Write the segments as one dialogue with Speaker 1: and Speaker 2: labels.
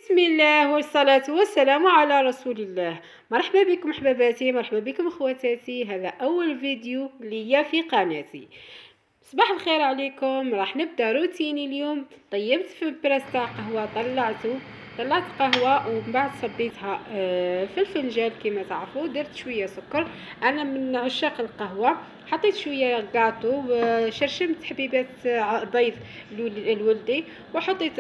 Speaker 1: بسم الله والصلاة والسلام على رسول الله. مرحبا بكم حباباتي، مرحبا بكم اخواتاتي. هذا اول فيديو ليا في قناتي. صباح الخير عليكم. راح نبدا روتيني اليوم. طيبت في براس تاع قهوه، طلعت قهوه ومن بعد صبيتها في الفنجان كما تعرفوا. درت شويه سكر، انا من عشاق القهوه. حطيت شويه كاطو، شرشمت حبيبات بيض لولدي، وحطيت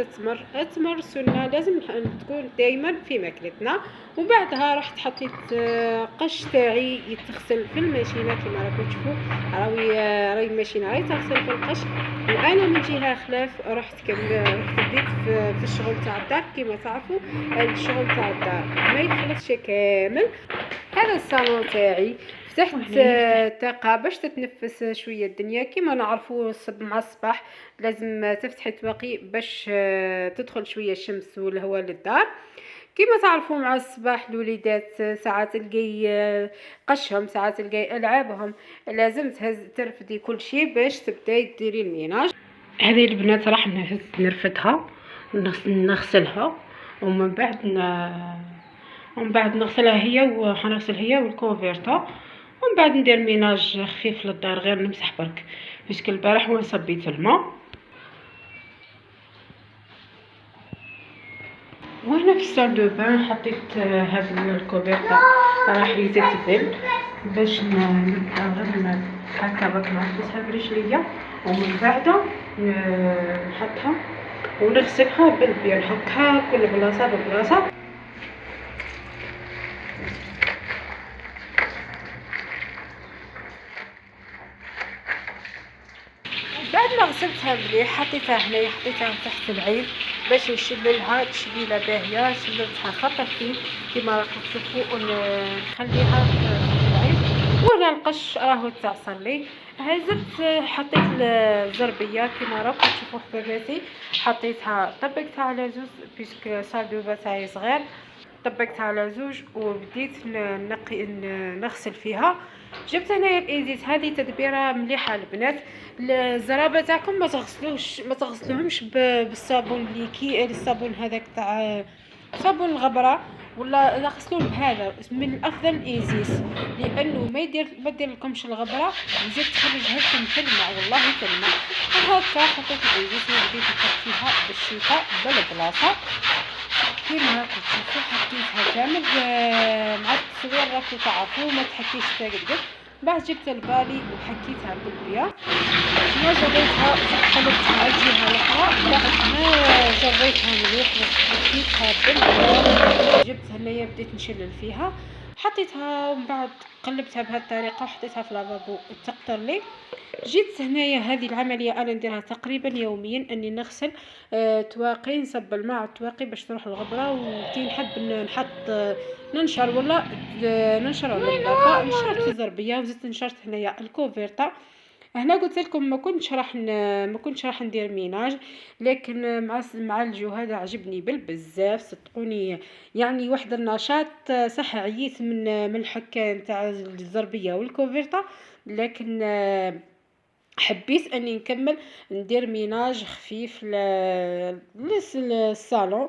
Speaker 1: التمر سنه لازم تكون دائما في ماكلتنا. وبعدها رحت حطيت قش تاعي يتغسل في الماشينه كما راكم تشوفوا. راهي الماشينه راهي تغسل في القش، وانا من جهه خلاف رحت بديت في الشغل تاع الدار. كما تعرفوا الشغل تاع الدار ما يخلصش كامل. هذا الصالون تاعي فتحت الطاقه باش تتنفس شويه الدنيا. كما نعرفوا مع الصباح لازم تفتحي التواقي باش تدخل شويه الشمس والهواء للدار. كما تعرفوا مع الصباح الوليدات ساعات تلقاي قشهم، ساعات تلقاي العابهم، لازم ترفدي كل شيء باش تبداي ديري الميناج. هذه البنات راح نرفدها، نغسلها، ومن بعد نغسلها هي، وحنغسل هي والكونفيرتا، ومن بعد ندير ميناج خفيف للدار، غير نمسح برك باسكو البارح وين صبيت الماء. وهنا في الصال دو بان حطيت هذا الكوفيرتا راح يتبل باش نبدا هكا برك نعكسها برجليا، ومن بعد نحطها ونغسلها بالبير هكا كل بلاصه ببلاصه. بعد ما غسلتها مليح حطيتها هنايا، حطيتها تحت العين باش نشللها تشليله باهيه. شللتها خفيف كما راكم تشوفوا، ونخليها تحت العين. وهنا القش راهو تعصر لي. هزت حطيت الزربيه كما راكم تشوفوا حباباتي، حطيتها طبقتها على زوج بيسك صادوبه تاعي صغير، طبقتها على زوج وبديت نغسل فيها. جبت هنايا الايزيت، هذه تدبيره مليحه البنات. الزرابه تاعكم ما تغسلوهمش بالصابون الصابون هذاك تاع صابون الغبره، ولا غسلوهم بهذا. من الافضل ايزيس، لانه ما يدير لكمش الغبره وزيد تخرج لكم تلمع، والله تلمع. هكا حطيت الايزيس وبديت نحط فيها بالشيكه بالبلاصه كيما راكم تشوفوا. حطيتها كامل مع التصوير راكم تعرفوا ما تحكيش تقدر. بعد جبت البالي وحكيتها بالبيض، ما جريتها قلبتها الجهه الاخرى. بعد ما جريتها مليح حكيتها بالبيض، جبت هنايا بديت نشلل فيها، حطيتها ومن بعد قلبتها بهذه الطريقه وحطيتها في لافابو تقطر لي. جيت هنايا هذه العمليه انا نديرها تقريبا يوميا، اني نغسل تواقي، نصب الماء على التواقي باش تروح الغبره. وكي نحب نحط ننشر ولا ننشر على النظافه، نشرت الزربيه وزدت نشرت هنايا الكوفيرتا. هنا قلت لكم ما كنتش راح ندير ميناج، لكن مع الجو هذا عجبني بزاف صدقوني. يعني واحد النشاط صح. عييت من الحكايه نتاع الزربيه والكوفيرتا، لكن حبيت اني نكمل ندير ميناج خفيف للصالون.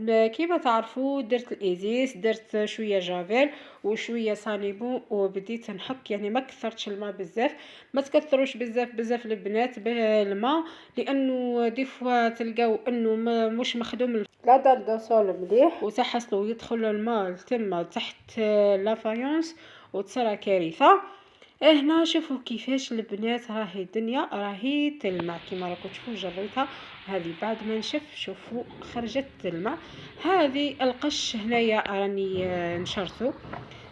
Speaker 1: كيما تعرفوا درت الايزيس، درت شويه جافيل وشويه صانيبو، وبديت نحك. يعني ما كثرتش الماء بزاف، ما تكثروش بزاف البنات بالماء، لانه دي فوا تلقاو انه مش مخدوم لا دال دوسول مليح، وتحصلوا يدخل الماء تما تحت لافايونس وتصير كارثه. هنا شوفوا كيفاش البنات راهي الدنيا راهي تلمع كما راكم تشوفوا. جريتها هذه بعد ما نشف، شوفوا خرجت تلمع. هذه القش هنايا راني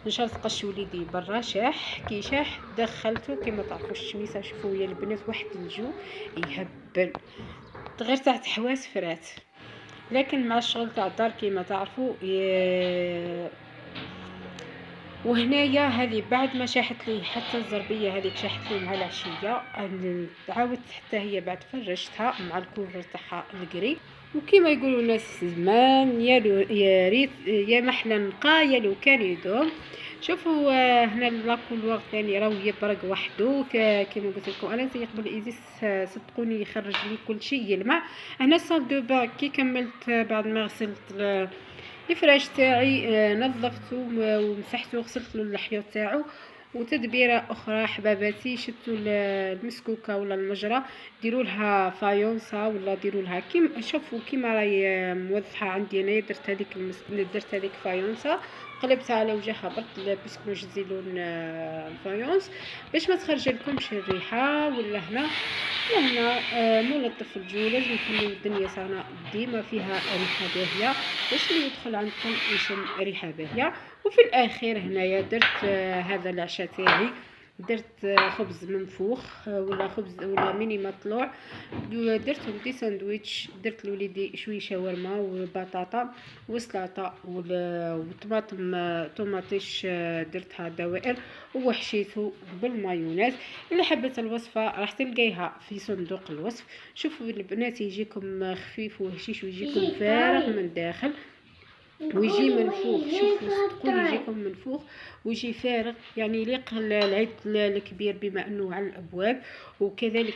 Speaker 1: نشرت قش وليدي برا شاح. كي شاح دخلته كما تعرفوا الشميسه. شوفوا يا البنات واحد الجو يهبل، غير تاع حواس فرات. لكن مع الشغل تاع الدار كما تعرفوا وهنايا هذه بعد ما شاحت لي حتى الزربيه هذيك شاحت لي مع العشيه، عاودت حتى هي بعد فرشتها مع الكوفر تاعها القري. وكما يقولوا الناس زمان يا ريت يا محلى نقا يا لو كان يدوم. شوفوا هنا لاكولوار ثاني راهو يبرق وحده كيما قلت لكم انا قبل ايزيس. صدقوني يخرج لي كل شيء يلمع. هنا الصال دو با كي كملت بعد ما غسلت الفراش تاعي نظفته ومسحته وغسلت له اللحيه تاعو. وتدبيره اخرى حباباتي، شدوا المسكوكه ولا المجرى ديروا لها فايونسا ولا ديروا لها كيما شوفوا كيما راهي موضحه عندي انايا. درت هذيك فايونسا قلبتها على وجهها برك بسكروج زيلون الفايونس باش ما تخرج لكمش الريحه. ولا هنا نلطف الجو. لازم نخليو الدنيا صارنا ديما فيها ريحه باهيه باش اللي يدخل عندكم يشم ريحه باهيه. وفي الاخير هنايا درت هذا العشاء تاعي. درت خبز منفوخ ولا خبز ولا ميني مطلوع. درتهم دي ساندويتش. درت لوليدي شويه شاورما وبطاطا وسلطه وطماطم طوماطيش درتها دوائر وحشيته بالمايونيز. اللي حبت الوصفه راح تلقيها في صندوق الوصف. شوفوا البنات يجيكم خفيف وهشيش ويجيكم فارغ من داخل ويجي منفوخ. شوفوا صدقوني يجيكم منفوخ ويجي فارغ يعني يليق العيد الكبير بما انه على الابواب. وكذلك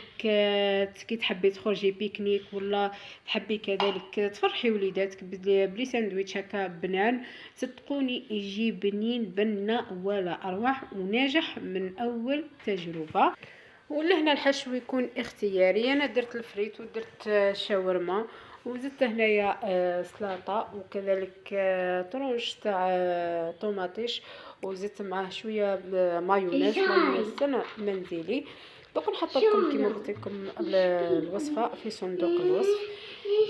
Speaker 1: كي تحبي تخرجي بيكنيك ولا تحبي كذلك تفرحي وليداتك بلي ساندويتش هكا بنان. صدقوني يجي بنين بنه ولا اروع وناجح من اول تجربه. ولهنا الحشو يكون اختياري. انا درت الفريت ودرت شاورما وزدت هنايا سلطه وكذلك طرونش تاع طوماطيش وزدت معاه شويه مايونيز منزلي. دوك نحط لكم كيما قلت لكم الوصفه في صندوق الوصف.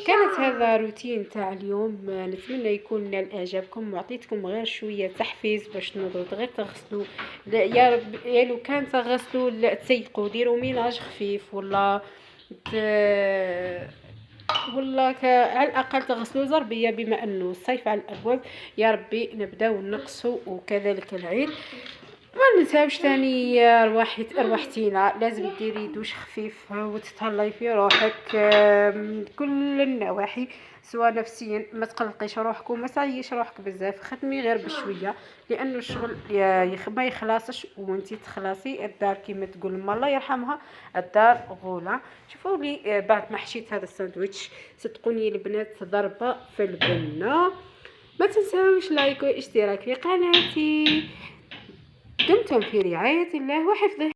Speaker 1: كانت هذا روتين تاع اليوم. نتمنى يكون نال اعجابكم وعطيتكم غير شويه تحفيز باش تنوضوا غير تغسلوا. يا رب يا لو كان تغسلوا تسيقوا ديروا ميناج خفيف ولا على الاقل تغسلوا زربيه بما انه الصيف على الابواب. يا ربي نبداو نقصوا وكذلك العيد. ما ننساوش ثاني روحتينا لازم ديري دوش خفيف وتتهلاي في روحك كل النواحي سواء نفسيا. ما تقلقيش روحك وما تعيش روحك بزاف. خدمي غير بشويه لانه الشغل ما يخلصش وانتي تخلصي. الدار كيما تقول ما الله يرحمها الدار غوله. شوفوا لي بعد ما حشيت هذا الساندويتش صدقوني البنات ضربه في البنه. ما تنساوش لايك واشتراك في قناتي. دمتم في رعاية الله وحفظه.